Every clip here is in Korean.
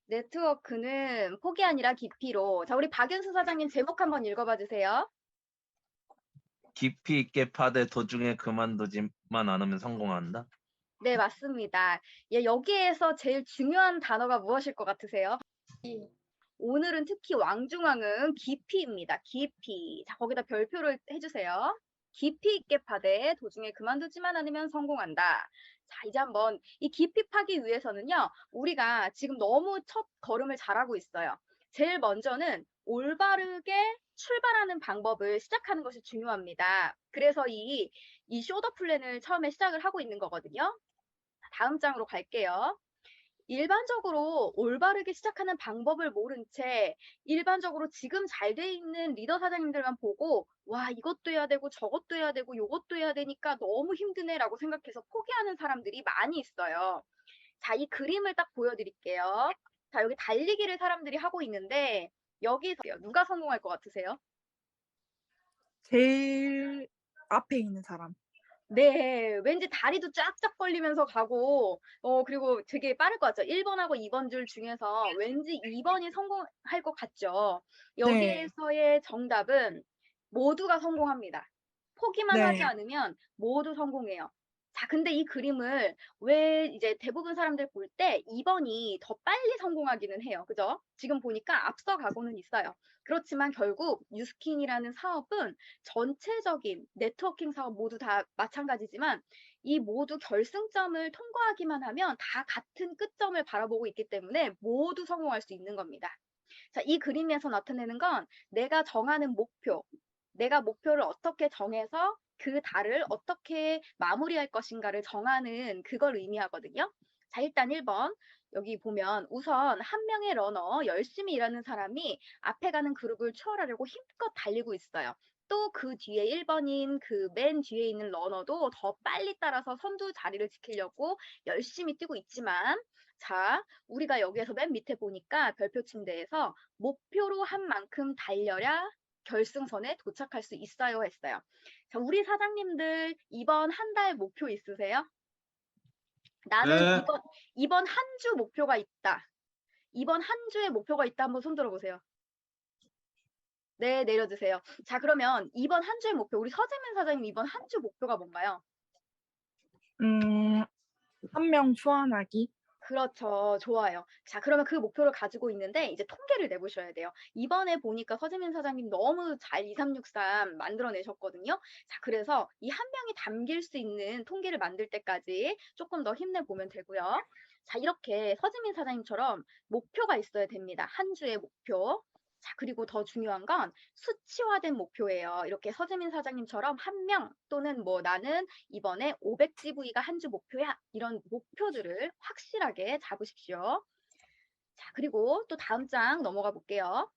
네트워크는 폭이 아니라 깊이로. 자, 우리 박윤수 사장님 제목 한번 읽어봐 주세요. 깊이 있게 파되 도중에 그만두지만 않으면 성공한다. 네, 맞습니다. 예, 여기에서 제일 중요한 단어가 무엇일 것 같으세요? 오늘은 특히 왕중왕은 깊이입니다. 깊이. 자, 거기다 별표를 해주세요. 깊이 있게 파되 도중에 그만두지만 않으면 성공한다. 자, 이제 한번 이 깊이 파기 위해서는요, 우리가 지금 너무 첫 걸음을 잘하고 있어요. 제일 먼저는 올바르게 출발하는 방법을 시작하는 것이 중요합니다. 그래서 이 쇼더 플랜을 처음에 시작을 하고 있는 거거든요. 다음 장으로 갈게요. 일반적으로 올바르게 시작하는 방법을 모른 채 일반적으로 지금 잘 돼 있는 리더 사장님들만 보고 와, 이것도 해야 되고 저것도 해야 되고 요것도 해야 되니까 너무 힘드네라고 생각해서 포기하는 사람들이 많이 있어요. 자, 이 그림을 딱 보여드릴게요. 자, 여기 달리기를 사람들이 하고 있는데 여기서 누가 성공할 것 같으세요? 제일 앞에 있는 사람. 네. 왠지 다리도 쫙쫙 벌리면서 가고 그리고 되게 빠를 것 같죠. 1 번하고 2번 줄 중에서 왠지 2 번이 성공할 것 같죠. 네. 여기에서의 정답은 모두가 성공합니다. 포기만 하지 네. 않으면 모두 성공해요. 자, 근데 이 그림을 왜 이제 대부분 사람들 볼 때 2 번이 더 빨리 성공하기는 해요. 그죠? 지금 보니까 앞서가고는 있어요. 그렇지만 결국 뉴스킨이라는 사업은 전체적인 네트워킹 사업 모두 다 마찬가지지만 이 모두 결승점을 통과하기만 하면 다 같은 끝점을 바라보고 있기 때문에 모두 성공할 수 있는 겁니다. 자, 이 그림에서 나타내는 건 내가 정하는 목표, 내가 목표를 어떻게 정해서 그 달을 어떻게 마무리할 것인가를 정하는 그걸 의미하거든요. 자, 일단 1번. 여기 보면 우선 한 명의 러너, 열심히 일하는 사람이 앞에 가는 그룹을 추월하려고 힘껏 달리고 있어요. 또 그 뒤에 1번인 그 맨 뒤에 있는 러너도 더 빨리 따라서 선두 자리를 지키려고 열심히 뛰고 있지만, 자, 우리가 여기에서 맨 밑에 보니까 별표 침대에서 목표로 한 만큼 달려야 결승선에 도착할 수 있어요 했어요. 자, 우리 사장님들 이번 한 달 목표 있으세요? 나는 네. 이번 한 주 목표가 있다. 이번 한 주의 목표가 있다. 한번 손 들어보세요. 네, 내려주세요. 자, 그러면 이번 한 주의 목표, 우리 서재민 사장님 이번 한 주 목표가 뭔가요? 한 명 후원하기. 그렇죠. 좋아요. 자, 그러면 그 목표를 가지고 있는데 이제 통계를 내보셔야 돼요. 이번에 보니까 서재민 사장님 너무 잘 2363 만들어내셨거든요. 자, 그래서 이 한 명이 담길 수 있는 통계를 만들 때까지 조금 더 힘내보면 되고요. 자, 이렇게 서재민 사장님처럼 목표가 있어야 됩니다. 한 주의 목표. 자, 그리고 더 중요한 건 수치화된 목표예요. 이렇게 서재민 사장님처럼 한 명 또는 뭐 나는 이번에 500GV가 한 주 목표야. 이런 목표들을 확실하게 잡으십시오. 자, 그리고 또 다음 장 넘어가 볼게요.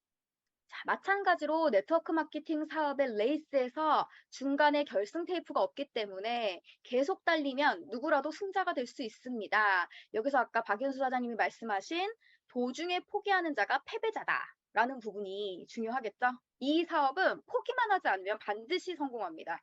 자, 마찬가지로 네트워크 마케팅 사업의 레이스에서 중간에 결승 테이프가 없기 때문에 계속 달리면 누구라도 승자가 될 수 있습니다. 여기서 아까 박윤수 사장님이 말씀하신 도중에 포기하는 자가 패배자다라는 부분이 중요하겠죠? 이 사업은 포기만 하지 않으면 반드시 성공합니다.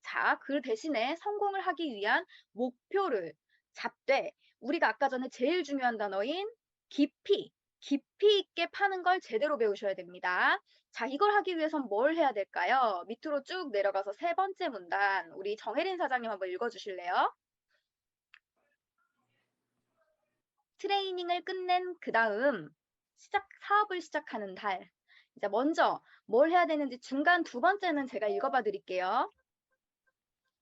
자, 그 대신에 성공을 하기 위한 목표를 잡되 우리가 아까 전에 제일 중요한 단어인 깊이 있게 파는 걸 제대로 배우셔야 됩니다. 자, 이걸 하기 위해선 뭘 해야 될까요? 밑으로 쭉 내려가서 세 번째 문단 우리 정혜린 사장님 한번 읽어주실래요? 트레이닝을 끝낸 그 다음 사업을 시작하는 달. 이제 먼저 뭘 해야 되는지 중간 두 번째는 제가 읽어봐 드릴게요.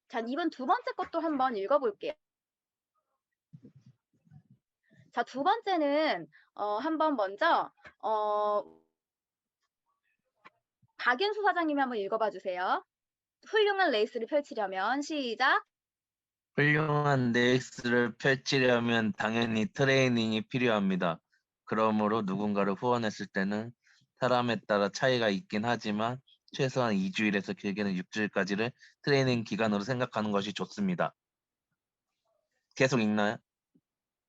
자, 이번 두 번째 것도 한번 읽어볼게요. 자, 두 번째는 한번 먼저 박윤수 사장님이 한번 읽어봐 주세요. 훌륭한 레이스를 펼치려면 시작. 훌륭한 레이스를 펼치려면 당연히 트레이닝이 필요합니다. 그러므로 누군가를 후원했을 때는 사람에 따라 차이가 있긴 하지만 최소한 2주일에서 길게는 6주일까지를 트레이닝 기간으로 생각하는 것이 좋습니다. 계속 읽나요?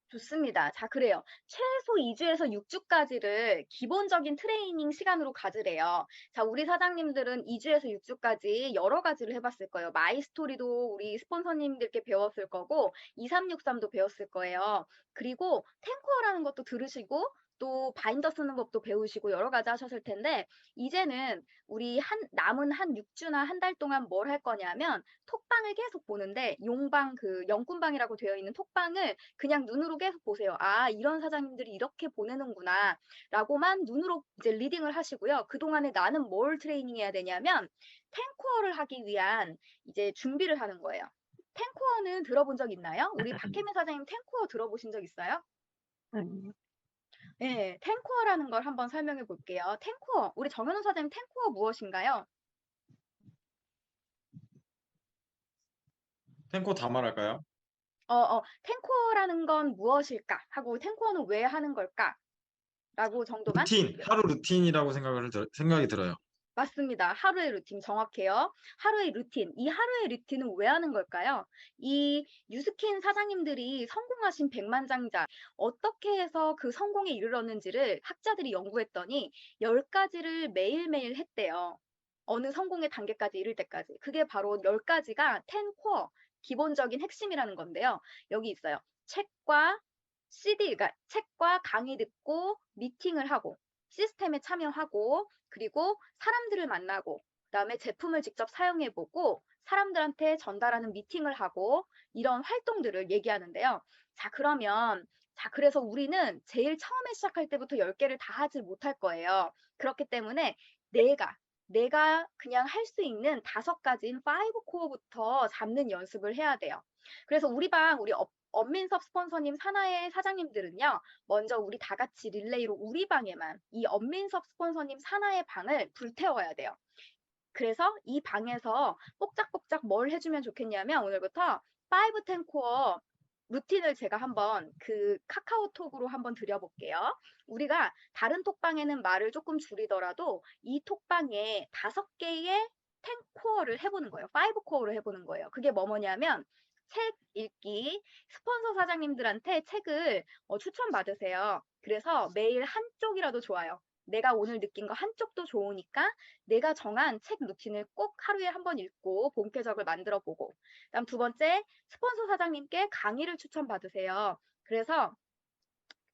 좋습니다. 자, 그래요. 최소 2주에서 6주까지를 기본적인 트레이닝 시간으로 가지래요. 자, 우리 사장님들은 2주에서 6주까지 여러 가지를 해봤을 거예요. 마이스토리도 우리 스폰서님들께 배웠을 거고, 2363도 배웠을 거예요. 그리고 탱코어라는 것도 들으시고, 또 바인더 쓰는 법도 배우시고 여러 가지 하셨을 텐데 이제는 우리 남은 한 6주나 한 달 동안 뭘 할 거냐면 톡방을 계속 보는데 용방 그 영꾼방이라고 되어 있는 톡방을 그냥 눈으로 계속 보세요. 아, 이런 사장님들이 이렇게 보내는구나 라고만 눈으로 이제 리딩을 하시고요. 그동안에 나는 뭘 트레이닝해야 되냐면 탱코어를 하기 위한 이제 준비를 하는 거예요. 탱코어는 들어본 적 있나요? 우리 박혜민 사장님 탱코어 들어보신 적 있어요? 아니요. 네, 탱코어라는 걸 한번 설명해 볼게요. 탱코어, 우리 정현우 사장님 탱코어 무엇인가요? 탱코 다 말할까요? 탱코어라는 건 무엇일까? 하고 탱코어는 왜 하는 걸까? 라고 정도만 루틴, 하루 루틴이라고 생각이 들어요. 맞습니다. 하루의 루틴 정확해요. 하루의 루틴. 이 하루의 루틴은 왜 하는 걸까요? 이 뉴스킨 사장님들이 성공하신 백만장자 어떻게 해서 그 성공에 이르렀는지를 학자들이 연구했더니 10가지를 매일매일 했대요. 어느 성공의 단계까지 이를 때까지. 그게 바로 10가지가 10코어 기본적인 핵심이라는 건데요. 여기 있어요. 책과 CD, 그러니까 책과 강의 듣고 미팅을 하고 시스템에 참여하고 그리고 사람들을 만나고 그다음에 제품을 직접 사용해 보고 사람들한테 전달하는 미팅을 하고 이런 활동들을 얘기하는데요. 자, 그래서 우리는 제일 처음에 시작할 때부터 10개를 다 하지 못할 거예요. 그렇기 때문에 내가 그냥 할 수 있는 5가지인 5코어부터 잡는 연습을 해야 돼요. 그래서 우리 엄민섭 스폰서님 산하의 사장님들은요. 먼저 우리 다 같이 릴레이로 우리 방에만 이 엄민섭 스폰서님 산하의 방을 불태워야 돼요. 그래서 이 방에서 뽁짝뽁짝 뭘 해주면 좋겠냐면 오늘부터 5, 10 코어 루틴을 제가 한번 그 카카오톡으로 한번 드려볼게요. 우리가 다른 톡방에는 말을 조금 줄이더라도 이 톡방에 5개의 10 코어를 해보는 거예요. 5 코어를 해보는 거예요. 그게 뭐냐면 책 읽기, 스폰서 사장님들한테 책을 추천받으세요. 그래서 매일 한쪽이라도 좋아요. 내가 오늘 느낀 거 한쪽도 좋으니까 내가 정한 책 루틴을 꼭 하루에 한 번 읽고 본캐적을 만들어 보고 그다음 2번째 스폰서 사장님께 강의를 추천받으세요. 그래서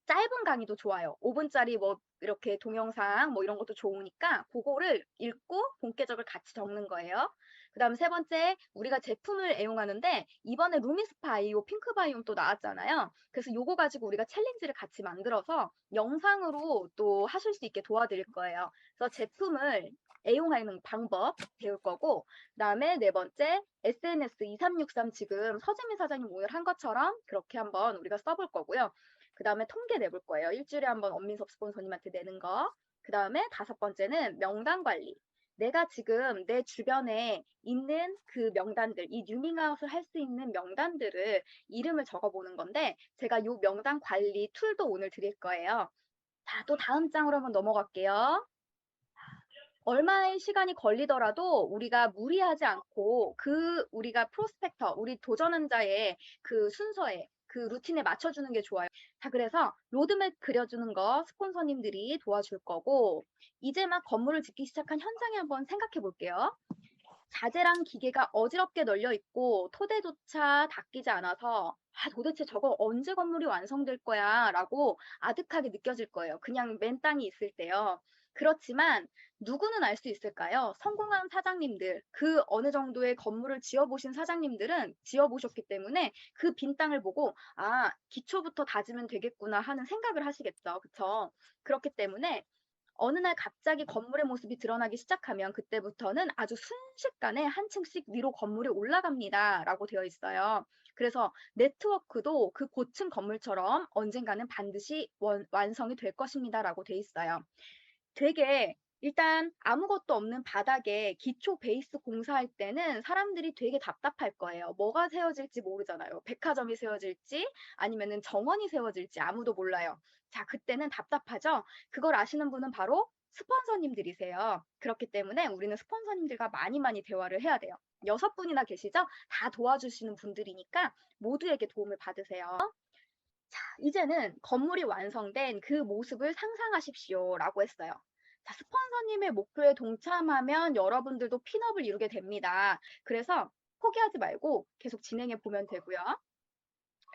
짧은 강의도 좋아요. 5분짜리 뭐 이렇게 동영상 뭐 이런 것도 좋으니까 그거를 읽고 본캐적을 같이 적는 거예요. 그다음 3번째 우리가 제품을 애용하는데 이번에 루미스파이오 핑크바이옴 또 나왔잖아요. 그래서 요거 가지고 우리가 챌린지를 같이 만들어서 영상으로 또 하실 수 있게 도와드릴 거예요. 그래서 제품을 애용하는 방법 배울 거고 그다음에 4번째 SNS 2363 지금 서재민 사장님 오늘 한 것처럼 그렇게 한번 우리가 써볼 거고요. 그 다음에 통계 내볼 거예요. 일주일에 한 번 엄민섭 스폰서님한테 내는 거. 그 다음에 5번째는 명단 관리. 내가 지금 내 주변에 있는 그 명단들, 이 뉴밍아웃을 할 수 있는 명단들을 이름을 적어보는 건데 제가 이 명단 관리 툴도 오늘 드릴 거예요. 자, 또 다음 장으로 한번 넘어갈게요. 얼마의 시간이 걸리더라도 우리가 무리하지 않고 우리가 프로스펙터, 우리 도전자의 그 순서에 그 루틴에 맞춰주는 게 좋아요. 자, 그래서 로드맵 그려주는 거 스폰서님들이 도와줄 거고 이제 막 건물을 짓기 시작한 현장에 한번 생각해 볼게요. 자재랑 기계가 어지럽게 널려 있고 토대조차 닦이지 않아서 도대체 저거 언제 건물이 완성될 거야 라고 아득하게 느껴질 거예요. 그냥 맨 땅이 있을 때요. 그렇지만 누구는 알 수 있을까요? 성공한 사장님들, 그 어느 정도의 건물을 지어보신 사장님들은 지어보셨기 때문에 그 빈 땅을 보고 기초부터 다지면 되겠구나 하는 생각을 하시겠죠. 그쵸? 그렇기 때문에 어느 날 갑자기 건물의 모습이 드러나기 시작하면 그때부터는 아주 순식간에 한 층씩 위로 건물이 올라갑니다. 라고 되어 있어요. 그래서 네트워크도 그 고층 건물처럼 언젠가는 반드시 완성이 될 것입니다. 라고 되어 있어요. 되게 일단 아무것도 없는 바닥에 기초 베이스 공사할 때는 사람들이 되게 답답할 거예요. 뭐가 세워질지 모르잖아요. 백화점이 세워질지 아니면은 정원이 세워질지 아무도 몰라요. 자, 그때는 답답하죠? 그걸 아시는 분은 바로 스폰서님들이세요. 그렇기 때문에 우리는 스폰서님들과 많이 대화를 해야 돼요. 6분이나 계시죠? 다 도와주시는 분들이니까 모두에게 도움을 받으세요. 자, 이제는 건물이 완성된 그 모습을 상상하십시오. 라고 했어요. 자, 스폰서님의 목표에 동참하면 여러분들도 핀업을 이루게 됩니다. 그래서 포기하지 말고 계속 진행해 보면 되고요.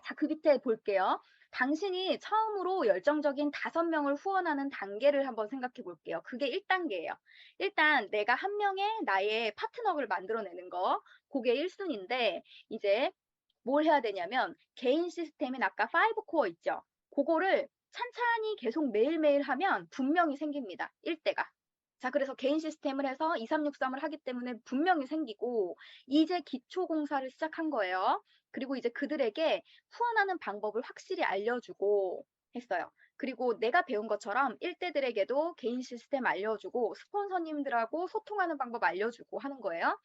자, 그 밑에 볼게요. 당신이 처음으로 열정적인 5명을 후원하는 단계를 한번 생각해 볼게요. 그게 1단계예요. 일단 내가 한 명의 나의 파트너를 만들어내는 거, 그게 1순위인데 이제 뭘 해야 되냐면 개인 시스템인 아까 5 코어 있죠? 그거를 찬찬히 계속 매일매일 하면 분명히 생깁니다. 1대가. 자, 그래서 개인 시스템을 해서 2363을 하기 때문에 분명히 생기고 이제 기초 공사를 시작한 거예요. 그리고 이제 그들에게 후원하는 방법을 확실히 알려주고 했어요. 그리고 내가 배운 것처럼 1대들에게도 개인 시스템 알려주고 스폰서님들하고 소통하는 방법 알려주고 하는 거예요.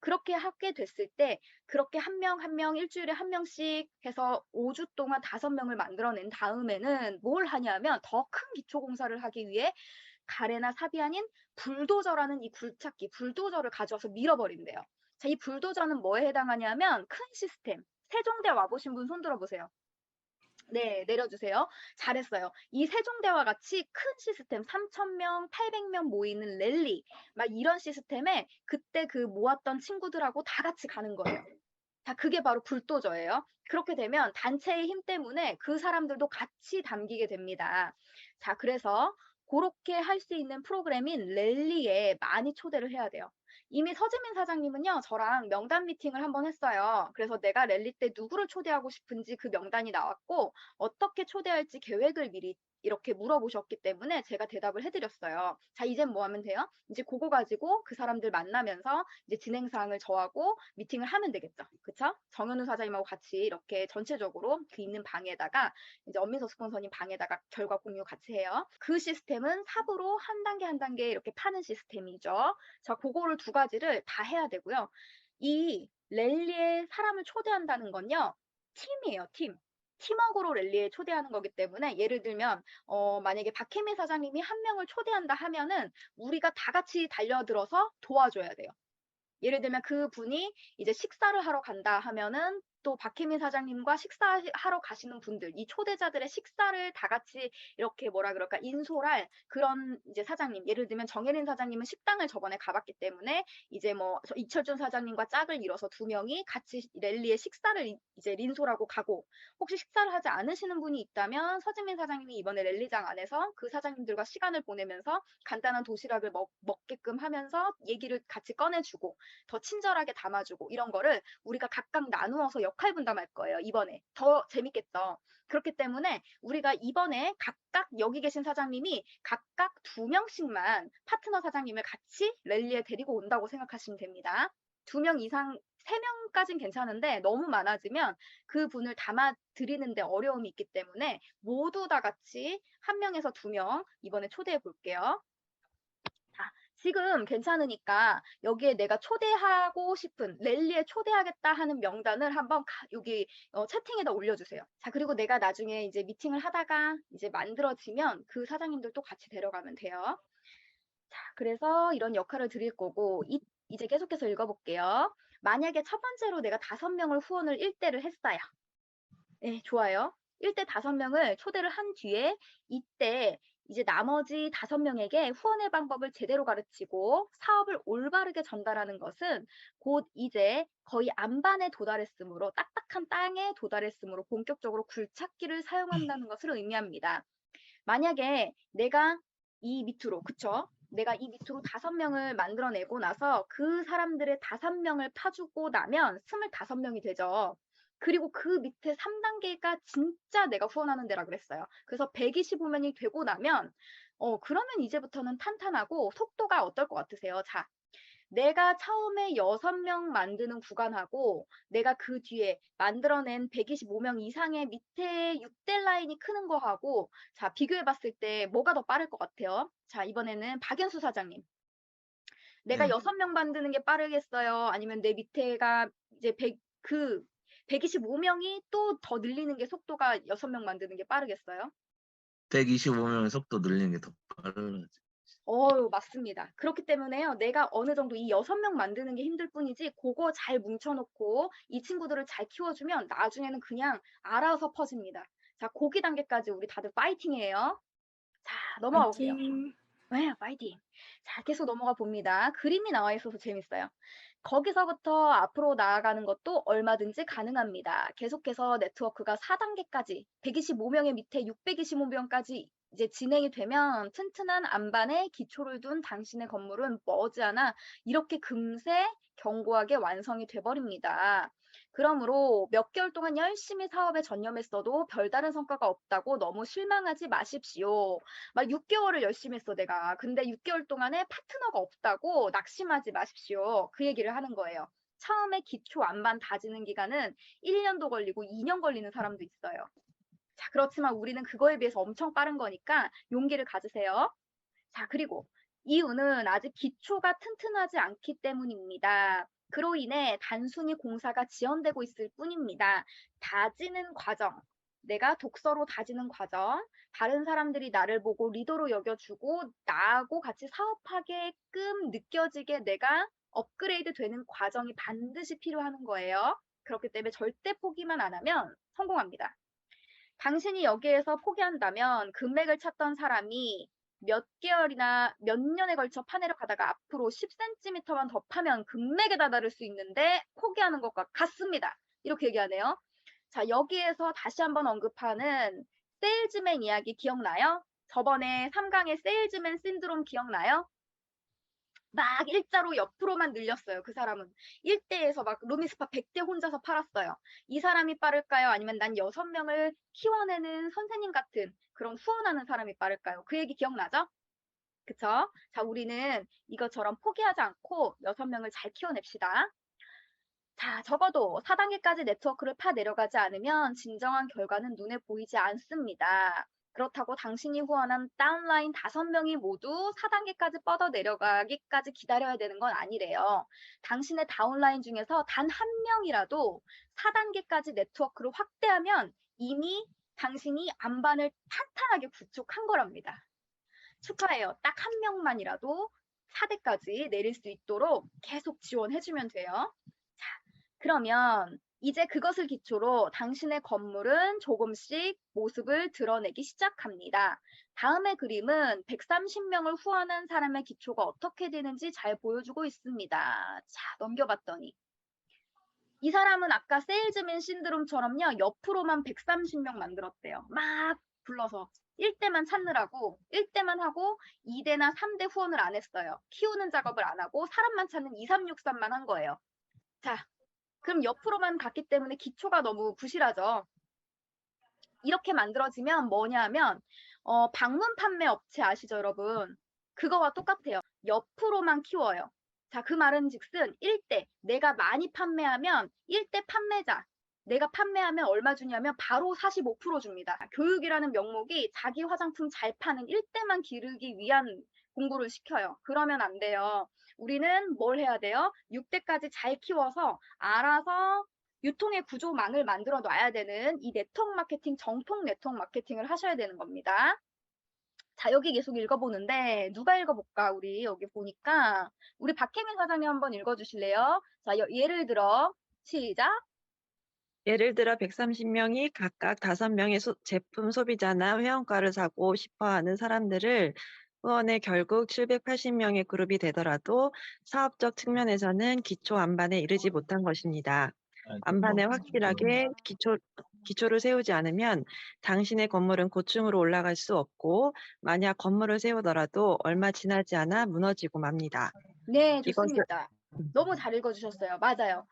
그렇게 하게 됐을 때 그렇게 한 명 한 명 일주일에 한 명씩 해서 5주 동안 5명을 만들어낸 다음에는 뭘 하냐면 더 큰 기초 공사를 하기 위해 가래나 삽이 아닌 불도저라는 이 굴착기, 불도저를 가져와서 밀어버린대요. 자, 이 불도저는 뭐에 해당하냐면 큰 시스템. 세종대 와보신 분 손 들어보세요. 네, 내려주세요. 잘했어요. 이 세종대와 같이 큰 시스템, 3,000명, 800명 모이는 랠리, 막 이런 시스템에 그때 그 모았던 친구들하고 다 같이 가는 거예요. 자, 그게 바로 불도저예요. 그렇게 되면 단체의 힘 때문에 그 사람들도 같이 담기게 됩니다. 자, 그래서 그렇게 할 수 있는 프로그램인 랠리에 많이 초대를 해야 돼요. 이미 서재민 사장님은요, 저랑 명단 미팅을 한번 했어요. 그래서 내가 랠리 때 누구를 초대하고 싶은지 그 명단이 나왔고, 어떻게 초대할지 계획을 미리 이렇게 물어보셨기 때문에 제가 대답을 해드렸어요. 자, 이젠 뭐 하면 돼요? 이제 그거 가지고 그 사람들 만나면서 이제 진행 사항을 저하고 미팅을 하면 되겠죠. 그쵸? 정현우 사장님하고 같이 이렇게 전체적으로 그 있는 방에다가 이제 엄민서 스폰서님 방에다가 결과 공유 같이 해요. 그 시스템은 삽으로 한 단계 한 단계 이렇게 파는 시스템이죠. 자, 그거를 2가지를 다 해야 되고요. 이 랠리에 사람을 초대한다는 건요. 팀이에요, 팀. 팀워크로 랠리에 초대하는 거기 때문에 예를 들면 만약에 박혜미 사장님이 한 명을 초대한다 하면은 우리가 다 같이 달려들어서 도와줘야 돼요. 예를 들면 그분이 이제 식사를 하러 간다 하면은 또 박혜민 사장님과 식사하러 가시는 분들, 이 초대자들의 식사를 다 같이 이렇게 뭐라 그럴까, 인솔할 그런 이제 사장님. 예를 들면 정혜린 사장님은 식당을 저번에 가봤기 때문에 이제 뭐 이철준 사장님과 짝을 이뤄서 2명이 같이 랠리에 식사를 이제 린솔하고 가고, 혹시 식사를 하지 않으시는 분이 있다면 서지민 사장님이 이번에 랠리장 안에서 그 사장님들과 시간을 보내면서 간단한 도시락을 먹게끔 하면서 얘기를 같이 꺼내주고 더 친절하게 담아주고 이런 거를 우리가 각각 나누어서 역할 분담할 거예요. 이번에 더 재밌겠죠. 그렇기 때문에 우리가 이번에 각각 여기 계신 사장님이 각각 2명씩만 파트너 사장님을 같이 랠리에 데리고 온다고 생각하시면 됩니다. 2명 이상, 3명까진 괜찮은데 너무 많아지면 그분을 담아 드리는데 어려움이 있기 때문에 모두 다 같이 1명에서 2명 이번에 초대해 볼게요. 자, 지금 괜찮으니까 여기에 내가 초대하고 싶은, 랠리에 초대하겠다 하는 명단을 한번 여기 채팅에다 올려주세요. 자, 그리고 내가 나중에 이제 미팅을 하다가 이제 만들어지면 그 사장님들도 같이 데려가면 돼요. 자, 그래서 이런 역할을 드릴 거고 이제 계속해서 읽어볼게요. 만약에 첫 번째로 내가 5명을 후원을 1대를 했어요. 네, 좋아요. 1대 5명을 초대를 한 뒤에 이때 이제 나머지 5명에게 후원의 방법을 제대로 가르치고 사업을 올바르게 전달하는 것은 곧 이제 거의 안반에 도달했으므로, 딱딱한 땅에 도달했으므로 본격적으로 굴착기를 사용한다는 것을 의미합니다. 만약에 내가 이 밑으로, 그쵸? 내가 이 밑으로 5명을 만들어내고 나서 그 사람들의 5명을 파주고 나면 25명이 되죠. 그리고 그 밑에 3단계가 진짜 내가 후원하는 데라 그랬어요. 그래서 125명이 되고 나면 그러면 이제부터는 탄탄하고 속도가 어떨 것 같으세요? 자, 내가 처음에 6명 만드는 구간하고 내가 그 뒤에 만들어낸 125명 이상의 밑에 6대 라인이 크는 거하고 자, 비교해 봤을 때 뭐가 더 빠를 것 같아요? 자, 이번에는 박연수 사장님. 내가 네. 6명 만드는 게 빠르겠어요? 아니면 내 밑에가 이제 125명이 또 더 늘리는 게 속도가 6명 만드는 게 빠르겠어요? 125명의 속도 늘리는 게 더 빠르지. 맞습니다. 그렇기 때문에요. 내가 어느 정도 이 6명 만드는 게 힘들 뿐이지 그거 잘 뭉쳐놓고 이 친구들을 잘 키워주면 나중에는 그냥 알아서 퍼집니다. 자, 고기 단계까지 우리 다들 파이팅이에요. 자, 넘어가 볼게요. 파이팅. 네, 파이팅. 자, 계속 넘어가 봅니다. 그림이 나와 있어서 재밌어요. 거기서부터 앞으로 나아가는 것도 얼마든지 가능합니다. 계속해서 네트워크가 4단계까지 125명의 밑에 625명까지 이제 진행이 되면 튼튼한 안반에 기초를 둔 당신의 건물은 머지않아 이렇게 금세 견고하게 완성이 돼버립니다. 그러므로 몇 개월 동안 열심히 사업에 전념했어도 별다른 성과가 없다고 너무 실망하지 마십시오. 막 6개월을 열심히 했어, 내가. 근데 6개월 동안에 파트너가 없다고 낙심하지 마십시오. 그 얘기를 하는 거예요. 처음에 기초 안반 다지는 기간은 1년도 걸리고 2년 걸리는 사람도 있어요. 자, 그렇지만 우리는 그거에 비해서 엄청 빠른 거니까 용기를 가지세요. 자, 그리고 이유는 아직 기초가 튼튼하지 않기 때문입니다. 그로 인해 단순히 공사가 지연되고 있을 뿐입니다. 다지는 과정, 내가 독서로 다지는 과정, 다른 사람들이 나를 보고 리더로 여겨주고 나하고 같이 사업하게끔 느껴지게 내가 업그레이드 되는 과정이 반드시 필요한 거예요. 그렇기 때문에 절대 포기만 안 하면 성공합니다. 당신이 여기에서 포기한다면 금맥을 찾던 사람이 몇 개월이나 몇 년에 걸쳐 파내려 가다가 앞으로 10cm만 더 파면 금맥에 다다를 수 있는데 포기하는 것과 같습니다. 이렇게 얘기하네요. 자, 여기에서 다시 한번 언급하는 세일즈맨 이야기 기억나요? 저번에 3강의 세일즈맨 신드롬 기억나요? 막 일자로 옆으로만 늘렸어요. 그 사람은 1대에서 막 루미스파 100대 혼자서 팔았어요. 이 사람이 빠를까요? 아니면 난 6명을 키워내는 선생님 같은 그런 후원하는 사람이 빠를까요? 그 얘기 기억나죠? 그쵸? 자, 우리는 이것처럼 포기하지 않고 6명을 잘 키워냅시다. 자, 적어도 4단계까지 네트워크를 파 내려가지 않으면 진정한 결과는 눈에 보이지 않습니다. 그렇다고 당신이 후원한 다운라인 5명이 모두 4단계까지 뻗어 내려가기까지 기다려야 되는 건 아니래요. 당신의 다운라인 중에서 단 한 명이라도 4단계까지 네트워크를 확대하면 이미 당신이 안반을 탄탄하게 구축한 거랍니다. 축하해요. 딱 한 명만이라도 4대까지 내릴 수 있도록 계속 지원해주면 돼요. 자, 그러면 이제 그것을 기초로 당신의 건물은 조금씩 모습을 드러내기 시작합니다. 다음의 그림은 130명을 후원한 사람의 기초가 어떻게 되는지 잘 보여주고 있습니다. 자, 넘겨봤더니 이 사람은 아까 세일즈맨 신드롬처럼요. 옆으로만 130명 만들었대요. 막 불러서 1대만 찾느라고 1대만 하고 2대나 3대 후원을 안 했어요. 키우는 작업을 안 하고 사람만 찾는 2363만 한 거예요. 자, 그럼 옆으로만 갔기 때문에 기초가 너무 부실하죠. 이렇게 만들어지면 뭐냐 하면 방문 판매 업체 아시죠, 여러분? 그거와 똑같아요. 옆으로만 키워요. 자, 그 말은 즉슨 1대 내가 많이 판매하면 1대 판매자 내가 판매하면 얼마 주냐면 바로 45% 줍니다. 교육이라는 명목이 자기 화장품 잘 파는 1대만 기르기 위한 공부를 시켜요. 그러면 안 돼요. 우리는 뭘 해야 돼요? 6대까지 잘 키워서 알아서 유통의 구조망을 만들어 놔야 되는 이 네트워크 마케팅, 정통 네트워크 마케팅을 하셔야 되는 겁니다. 자, 여기 계속 읽어보는데 누가 읽어볼까? 우리 여기 보니까 우리 박혜민 사장님 한번 읽어주실래요? 자, 예를 들어 시작. 예를 들어 130명이 각각 5명의 제품 소비자나 회원가를 사고 싶어하는 사람들을 후원해 결국 780명의 그룹이 되더라도 사업적 측면에서는 기초 안반에 이르지 못한 것입니다. 안반에 확실하게 기초를 세우지 않으면 당신의 건물은 고층으로 올라갈 수 없고 만약 건물을 세우더라도 얼마 지나지 않아 무너지고 맙니다. 네, 좋습니다. 너무 잘 읽어주셨어요. 맞아요.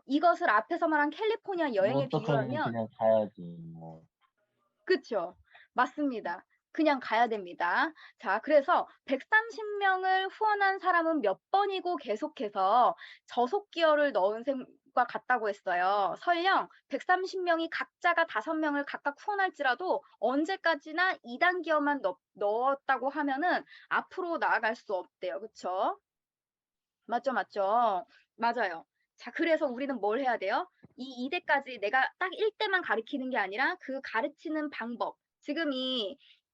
이것을 앞에서 말한 캘리포니아 여행에 어떡하지? 비유하면 그냥 가야지. 뭐. 그쵸. 맞습니다. 그냥 가야 됩니다. 자, 그래서 130명을 후원한 사람은 몇 번이고 계속해서 저속 기여를 넣은 셈과 같다고 했어요. 설령 130명이 각자가 5명을 각각 후원할지라도 언제까지나 2단 기여만 넣었다고 하면은 앞으로 나아갈 수 없대요. 그쵸? 맞죠, 맞죠. 맞아요. 자, 그래서 우리는 뭘 해야 돼요? 이 2대까지 내가 딱 1대만 가르치는 게 아니라 그 가르치는 방법. 지금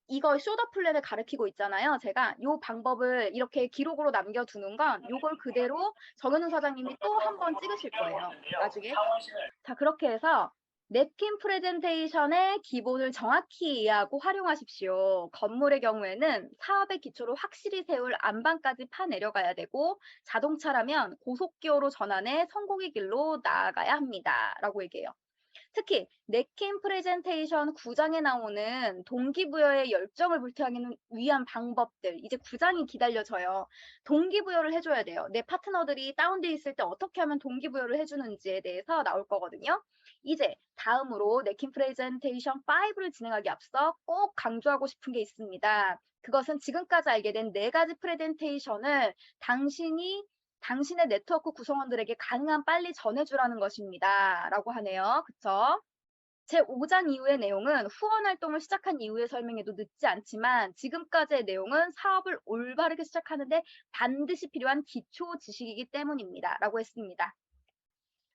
이거 쇼더 플랜을 가르치고 있잖아요. 제가 요 방법을 이렇게 기록으로 남겨두는 건 요걸 그대로 정현우 사장님이 또 한 번 찍으실 거예요. 나중에. 자, 그렇게 해서 냅킨 프레젠테이션의 기본을 정확히 이해하고 활용하십시오. 건물의 경우에는 사업의 기초를 확실히 세울 안방까지 파내려가야 되고 자동차라면 고속기어로 전환해 성공의 길로 나아가야 합니다. 라고 얘기해요. 특히 냅킨 프레젠테이션 9장에 나오는 동기부여의 열정을 불태우기 위한 방법들, 이제 9장이 기다려져요. 동기부여를 해줘야 돼요. 내 파트너들이 다운돼 있을 때 어떻게 하면 동기부여를 해주는지에 대해서 나올 거거든요. 이제 다음으로 냅킨 프레젠테이션 5를 진행하기 앞서 꼭 강조하고 싶은 게 있습니다. 그것은 지금까지 알게 된 4가지 프레젠테이션을 당신의 네트워크 구성원들에게 가능한 빨리 전해주라는 것입니다. 라고 하네요. 그쵸? 제5장 이후의 내용은 후원 활동을 시작한 이후에 설명해도 늦지 않지만 지금까지의 내용은 사업을 올바르게 시작하는데 반드시 필요한 기초 지식이기 때문입니다. 라고 했습니다.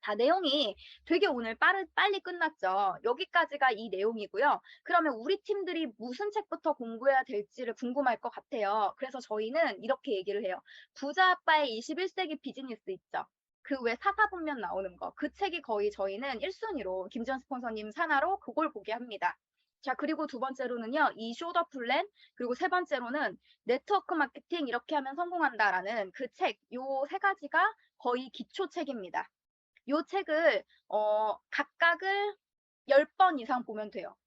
자, 내용이 되게 오늘 빨리 끝났죠. 여기까지가 이 내용이고요. 그러면 우리 팀들이 무슨 책부터 공부해야 될지를 궁금할 것 같아요. 그래서 저희는 이렇게 얘기를 해요. 부자 아빠의 21세기 비즈니스 있죠. 그 외 사사본면 나오는 거. 그 책이 거의 저희는 1순위로 김지현 스폰서님 산하로 그걸 보게 합니다. 자, 그리고 두 번째로는요. 이 쇼더 플랜, 그리고 세 번째로는 네트워크 마케팅 이렇게 하면 성공한다라는 그 책, 요 3가지가 거의 기초책입니다. 요 책을 각각을 10번 이상 보면 돼요.